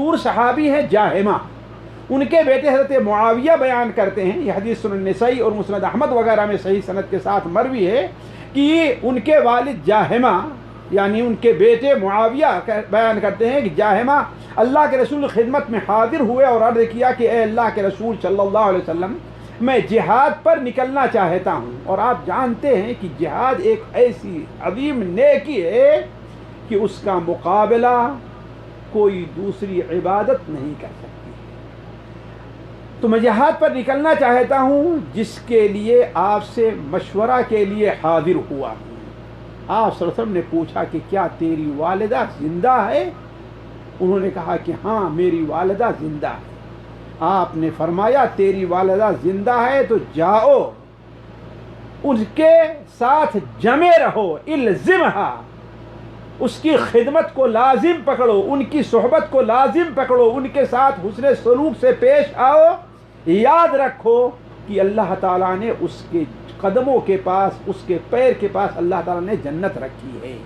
مشہور صحابی ہیں جاہمہ، ان کے بیٹے حضرت معاویہ بیان کرتے ہیں، یہ حدیث سنن نسائی اور مسند احمد وغیرہ میں صحیح سند کے ساتھ مروی ہے کہ ان کے والد جاہمہ یعنی ان کے بیٹے معاویہ بیان کرتے ہیں کہ جاہمہ اللہ کے رسول خدمت میں حاضر ہوئے اور عرض کیا کہ اے اللہ کے رسول صلی اللہ علیہ وسلم، میں جہاد پر نکلنا چاہتا ہوں، اور آپ جانتے ہیں کہ جہاد ایک ایسی عظیم نیکی ہے کہ اس کا مقابلہ کوئی دوسری عبادت نہیں کر سکتی، تو میں جہاد پر نکلنا چاہتا ہوں جس کے لیے آپ سے مشورہ کے لیے حاضر ہوا ہوں۔ آپ صلی اللہ علیہ وسلم نے پوچھا کہ کیا تیری والدہ زندہ ہے؟ انہوں نے کہا کہ ہاں میری والدہ زندہ ہے۔ آپ نے فرمایا تیری والدہ زندہ ہے تو جاؤ ان کے ساتھ جمے رہو، الزمھا، اس کی خدمت کو لازم پکڑو، ان کی صحبت کو لازم پکڑو، ان کے ساتھ حسن سلوک سے پیش آؤ۔ یاد رکھو کہ اللہ تعالیٰ نے اس کے قدموں کے پاس، اس کے پیر کے پاس اللہ تعالیٰ نے جنت رکھی ہے۔